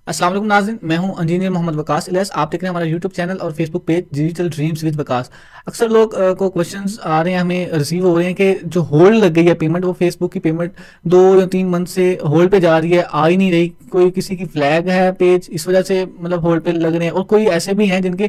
अस्सलाम वालेकुम नाज़रीन, मैं हूं इंजीनियर मोहम्मद वकास इलियास। आप देख रहे हैं हमारा यूट्यूब चैनल और Facebook page digital dreams with Waqas. अक्सर लोग को क्वेश्चंस आ रहे हैं, हमें रिसीव हो रहे हैं कि जो होल्ड लग गई है पेमेंट, वो फेसबुक की पेमेंट 2 या 3 मंथ से होल्ड पे जा रही है, आ ही नहीं रही। कोई किसी की फ्लैग है पेज, इस वजह से मतलब होल्ड पे लग रहे हैं, और कोई ऐसे भी हैं जिनके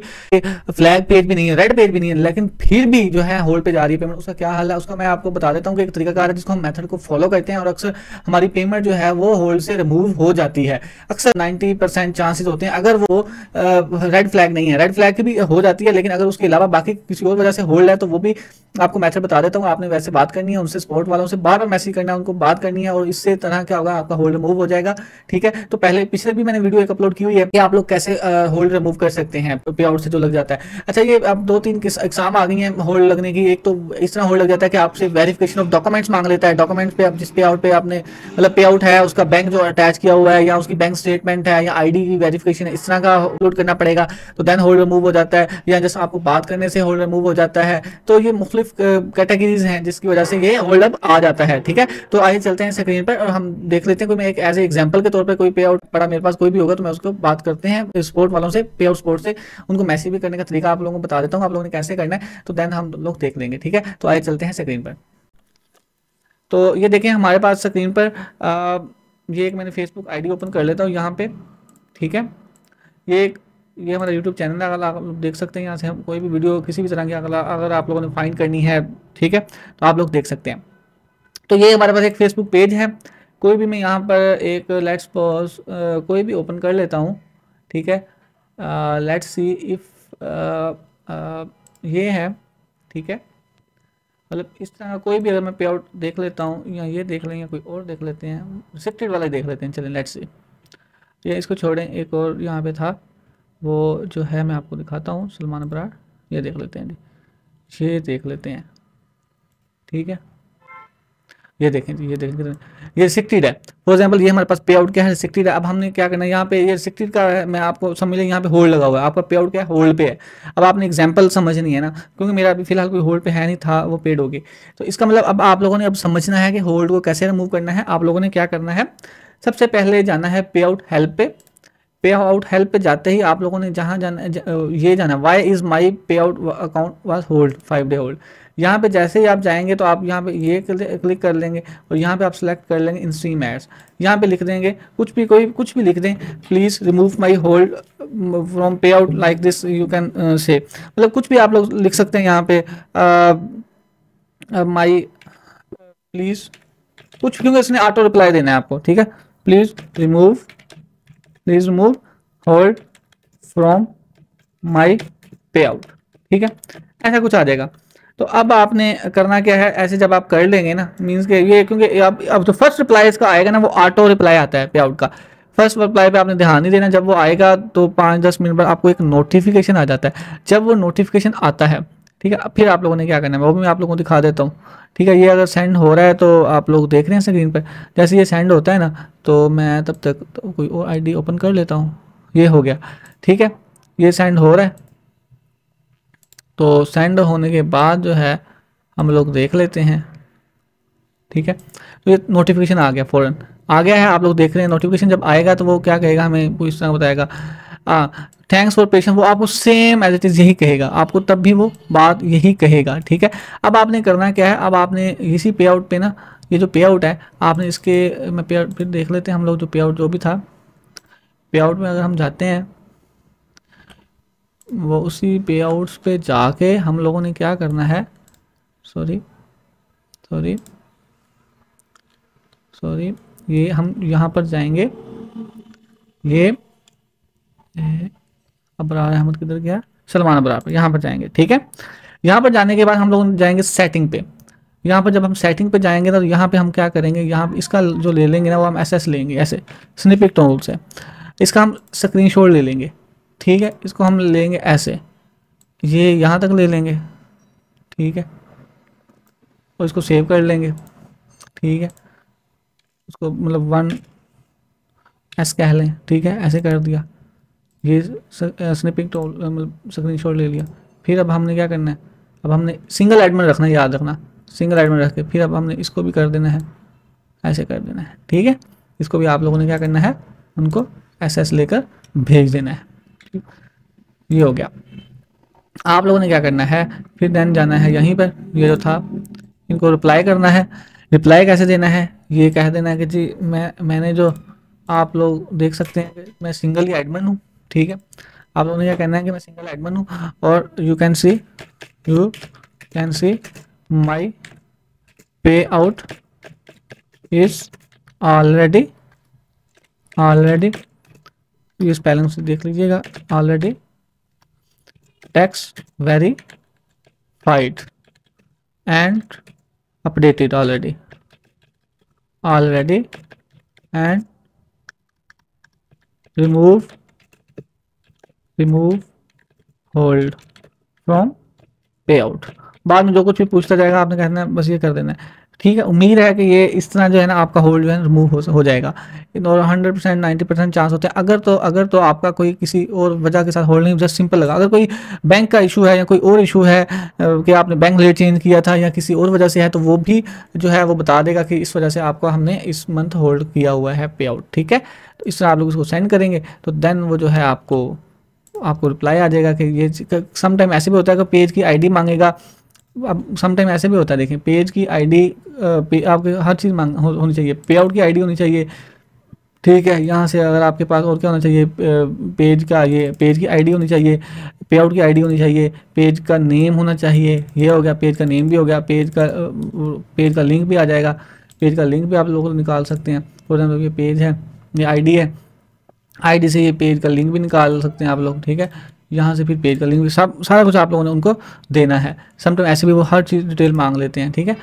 फ्लैग पेज भी नहीं है, रेड पेज भी नहीं है, लेकिन फिर भी जो है होल्ड पे जा रही है पेमेंट। उसका क्या हल है, उसका मैं आपको बता देता हूँ कि एक तरीकाकार है जिसको हम मेथड को फॉलो करते हैं और अक्सर हमारी पेमेंट जो है वो होल्ड से रिमूव हो जाती है। अक्सर 90% चांसेस होते हैं, अगर वो रेड फ्लैग नहीं है, रेड फ्लैग की भी हो जाती है, लेकिन अगर उसके अलावा बाकी किसी और वजह से होल्ड है तो वो भी आपको मेथड बता देता हूँ। आपने वैसे बात करनी है उनसे, सपोर्ट वालों से बार बार मैसेज करना है, उनको बात करनी है, और इससे तरह क्या होगा, आपका होल्ड रिमूव हो जाएगा। ठीक है, तो पहले पिछले भी मैंने वीडियो एक अपलोड की हुई है कि आप लोग कैसे होल्ड रिमूव कर सकते हैं पे आउट से जो लग जाता है। अच्छा, ये अब 2-3 एग्जाम आ गई हैं होल्ड लगने की। एक तो इस तरह होल्ड लग जाता है कि आपसे वेरिफिकेशन ऑफ डॉक्यूमेंट्स मांग लेता है। डॉक्यूमेंट्स पे आप जिस पे आउट पे आपने मतलब पे आउट है उसका बैंक जो अटैच किया हुआ है, या उसकी बैंक स्टेटमेंट है, या आईडी की वेरिफिकेशन है, इस तरह का अपलोड करना पड़ेगा, तो देन होल्ड रिमूव हो जाता है। या जैसे आपको बात करने से होल्ड रिमूव हो जाता है। तो ये मुख्तलिफ कैटेगरीज हैं जिसकी वजह से ये होल्ड अप आ जाता है। ठीक है, तो आइए चलते हैं स्क्रीन पर और हम देख लेते हैं। कोई मैं एक एज ए एग्जाम्पल के तौर पर कोई पे आउट पड़ा मेरे पास कोई भी होगा तो मैं उसको बात करते हैं स्पोर्ट वालों से, पे आउट स्पोर्ट से। उनको मैसेज भी करने का तरीका आप लोगों को बता देता हूँ, आप लोगों ने कैसे करना है, तो देन हम लोग देख लेंगे। ठीक है, तो आइए चलते हैं स्क्रीन पर। तो ये देखें हमारे पास स्क्रीन पर ये एक मैंने फेसबुक आईडी ओपन कर लेता हूँ यहाँ पे। ठीक है, ये हमारा यूट्यूब चैनल है, अगर आप लोग देख सकते हैं। यहाँ से हम कोई भी वीडियो किसी भी तरह की अगर आप लोगों ने फाइंड करनी है, ठीक है, तो आप लोग देख सकते हैं। तो ये हमारे पास एक फेसबुक पेज है। कोई भी मैं यहाँ पर एक लेट्स सपोज कोई भी ओपन कर लेता हूँ। ठीक है, लेट्स सी इफ ये है। ठीक है, मतलब इस तरह का कोई भी अगर मैं पे आउट देख लेता हूँ, या ये देख लें या कोई और देख लेते हैं, रिस्ट्रिक्टेड वाला देख लेते हैं। चलें, लेट्स सी, ये इसको छोड़ें। एक और यहाँ पे था, वो जो है मैं आपको दिखाता हूँ, सलमान अबरार। ये देख लेते हैं जी, ये देख लेते हैं। ठीक है, ये देखें जी, ये देखें ये रिस्ट्रिक्टेड है। फॉर एग्जांपल ये हमारे पास पे आउट क्या है, रिस्ट्रिक्टेड है। अब हमने क्या करना है, यहाँ पे ये रिस्ट्रिक्टेड का है, मैं आपको समझ लें यहाँ पे होल्ड लगा हुआ है, आपका पे आउट क्या है, होल्ड पे है। अब आपने एग्जांपल समझनी है ना, क्योंकि मेरा अभी फिलहाल कोई होल्ड पे है नहीं था, वो पेड हो गई। तो इसका मतलब अब आप लोगों ने अब समझना है कि होल्ड को कैसे रिमूव करना है। आप लोगों ने क्या करना है, सबसे पहले जाना है पे आउट हेल्प पे। पे आउट हेल्प पे जाते ही आप लोगों ने जहाँ जाना ये जाना, वाई इज़ माई पे out account was hold 5 day hold. यहाँ पे जैसे ही आप जाएंगे तो आप यहाँ पे ये क्लिक कर लेंगे, और यहाँ पे आप सेलेक्ट कर लेंगे इन स्ट्रीम एड्स। यहाँ पे लिख देंगे कुछ भी लिख दें, please remove my hold from pay out like this you can say, मतलब कुछ भी आप लोग लिख सकते हैं यहाँ पे। माई प्लीज़ कुछ, क्योंकि इसने ऑटो रिप्लाई देना है आपको। ठीक है, please remove hold from my पे आउट। ठीक है, ऐसा कुछ आ जाएगा। तो अब आपने करना क्या है, ऐसे जब आप कर लेंगे ना, मीन्स के ये, क्योंकि अब जो फर्स्ट रिप्लाई इसका आएगा ना, वो ऑटो रिप्लाई आता है पे आउट का। फर्स्ट रिप्लाई पे आपने ध्यान नहीं देना, जब वो आएगा तो 5-10 मिनट बाद आपको एक नोटिफिकेशन आ जाता है। जब वो नोटिफिकेशन आता है, ठीक है, फिर आप लोगों ने क्या करना है वो भी मैं आप लोगों को दिखा देता हूँ। ठीक है, ये अगर सेंड हो रहा है तो आप लोग देख रहे हैं स्क्रीन पर, जैसे ये सेंड होता है ना, तो मैं तब तक तो कोई और आईडी ओपन कर लेता हूँ। ये हो गया। ठीक है, ये सेंड हो रहा है, तो सेंड होने के बाद जो है हम लोग देख लेते हैं। ठीक है, तो ये नोटिफिकेशन आ गया, फ़ौरन आ गया है, आप लोग देख रहे हैं। नोटिफिकेशन जब आएगा तो वो क्या कहेगा, हमें वो इस तरह बताएगा, थैंक्स फॉर पेशेंस। वो आपको सेम एज इट इज़ यही कहेगा, आपको तब भी वो बात यही कहेगा। ठीक है, अब आपने करना क्या है, अब आपने इसी पे आउट पे ना, ये जो पे आउट है आपने इसके, मैं पे आउट फिर देख लेते हैं हम लोग, जो पे आउट जो भी था, पे आउट में अगर हम जाते हैं, वो उसी पे आउट्स पे जाके हम लोगों ने क्या करना है, सॉरी सॉरी सॉरी, ये हम यहाँ पर जाएंगे, ये अबरार अहमद किधर गया, सलमान अबरार पर यहाँ पर जाएंगे। ठीक है, यहाँ पर जाने के बाद हम लोग जाएंगे सेटिंग पे। यहाँ पर जब हम सेटिंग पे जाएंगे तो यहाँ पे हम क्या करेंगे, यहाँ इसका जो ले लेंगे ना, वो हम ऐसे लेंगे, ऐसे स्निपिट टूल से इसका हम स्क्रीनशॉट ले लेंगे। ठीक है, इसको हम लेंगे ऐसे, ये यहाँ तक ले लेंगे। ठीक है, और इसको सेव कर लेंगे। ठीक है, उसको मतलब 1S कह लें। ठीक है, ऐसे कर दिया, ये स्निपिंग टूल मतलब स्क्रीनशॉट ले लिया। फिर अब हमने क्या करना है, अब हमने सिंगल एडमिन रखना है, याद रखना, सिंगल एडमिन रख के फिर अब हमने इसको भी कर देना है, ऐसे कर देना है। ठीक है, इसको भी आप लोगों ने क्या करना है, उनको एसएस लेकर भेज देना है। ये हो गया। आप लोगों ने क्या करना है, फिर देन जाना है यहीं पर, ये जो था इनको रिप्लाई करना है। रिप्लाई कैसे देना है, ये कह देना है कि जी मैंने जो, आप लोग देख सकते हैं कि मैं सिंगल ही एडमिन हूँ, ठीक है। आप लोगों ने क्या कहना है कि मैं सिंगल एडमिन हूँ और यू कैन सी माई पे आउट इज ऑलरेडी ये स्पेलिंग से देख लीजिएगा, already text verified and updated already and remove hold from pay out. बाद में जो कुछ भी पूछता जाएगा आपने कहना है बस ये कर देना है, ठीक है। उम्मीद है कि ये इस तरह जो है ना आपका होल्ड जो है रिमूव हो जाएगा। और 100% 90% चांस होते हैं। अगर तो आपका कोई किसी और वजह के साथ होल्ड नहीं, जस्ट सिंपल लगा, अगर कोई बैंक का इशू है या कोई और इशू है कि आपने बैंक रेट चेंज किया था या किसी और वजह से है, तो वो भी जो है वो बता देगा कि इस वजह से आपको हमने इस मंथ होल्ड किया हुआ है पे आउट, ठीक है। तो इस तरह आप लोग उसको सेंड करेंगे तो देन वो जो है आपको रिप्लाई आ जाएगा कि ये। समटाइम ऐसे भी होता है कि पेज की आईडी मांगेगा। अब समटाइम ऐसे भी होता है, देखें पेज की आईडी आपके हर चीज़ होनी चाहिए, पे आउट की आईडी होनी चाहिए, ठीक है। यहाँ से अगर आपके पास और क्या होना चाहिए, पेज की आईडी होनी चाहिए, पे आउट की आईडी होनी चाहिए, पेज का नेम होना चाहिए। ये हो गया, पेज का नेम भी हो गया, पेज का लिंक भी आ जाएगा। पेज का लिंक भी आप लोग निकाल सकते हैं। फॉर एग्जाम्पल ये पेज है, ये आईडी है, आईडी से ये पेज का लिंक भी निकाल सकते हैं आप लोग, ठीक है। यहाँ से फिर पेज का लिंक भी, सब सारा कुछ आप लोगों ने उनको देना है। समटाइम ऐसे भी वो हर चीज़ डिटेल मांग लेते हैं, ठीक है।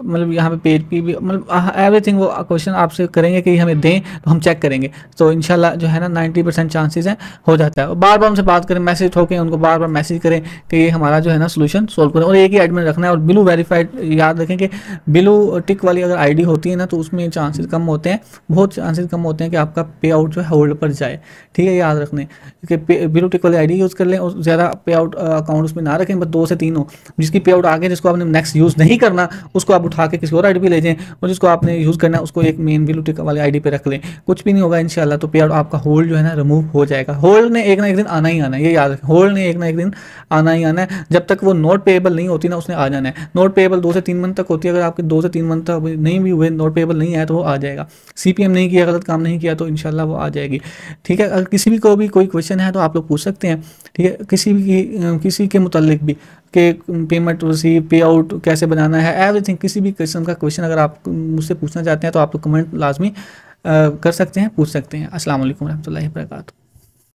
मतलब यहाँ पे पेज की भी, मतलब एवरीथिंग वो क्वेश्चन आपसे करेंगे कि हमें दें तो हम चेक करेंगे। तो इंशाल्लाह जो है ना 90% चांसेस हैं हो जाता है। और बार बार उनसे बात करें, मैसेज ठोकें उनको, बार बार मैसेज करें कि ये हमारा जो है ना सोल्यूशन सोल्व करें। और एक ही एडमिन रखना है और ब्लू वेरीफाइड, याद रखें कि ब्लू टिक वाली अगर आईडी होती है ना तो उसमें चांसेस कम होते हैं, बहुत चांसेस कम होते हैं कि आपका पे आउट जो है होल्ड पर जाए, ठीक है। याद रखने कि ब्लू टिक वाली आईडी यूज़ कर लें और ज़्यादा पे आउट अकाउंट उसमें ना रखें, बस 2 से 3 हो। जिसकी पे आउट आगे, जिसको आपने नेक्स्ट यूज़ नहीं करना, उसको आप उठा के किसी और आईडी पे ले जाएं, और जिसको आपने यूज़ करना है उसको एक मेन ब्लू टिक वाली आईडी पे रख लें। कुछ भी नहीं होगा इंशाल्लाह। तो पे आउट आपका होल्ड जो है ना रिमूव हो जाएगा। होल्ड ने एक ना एक दिन आना ही आना है, ये याद रखें। होल्ड ने एक ना एक दिन आना ही आना है। जब तक वो नोट पेएबल नहीं होती ना, उसने आ जाना है। नोट पेएबल 2 से 3 मंथ तक होती है। अगर आपके 2 से 3 मंथ तक नहीं भी हुए, नोट पेएबल नहीं आया, तो वो आ जाएगा। सीपीएम नहीं किया, गलत काम नहीं किया, तो इंशाल्लाह वो आ जाएगी, ठीक है। अगर किसी भी को भी कोई क्वेश्चन है तो आप लोग पूछ सकते हैं, ठीक है। किसी के मुतालिक भी कि पेमेंट रिसीव, पे आउट कैसे बनाना है, एवरीथिंग, किसी भी किस्म का क्वेश्चन अगर आप मुझसे पूछना चाहते हैं तो आप लोग कमेंट लाजमी कर सकते हैं, पूछ सकते हैं। अस्सलाम वालेकुम रहमतुल्लाहि व बरकातहू।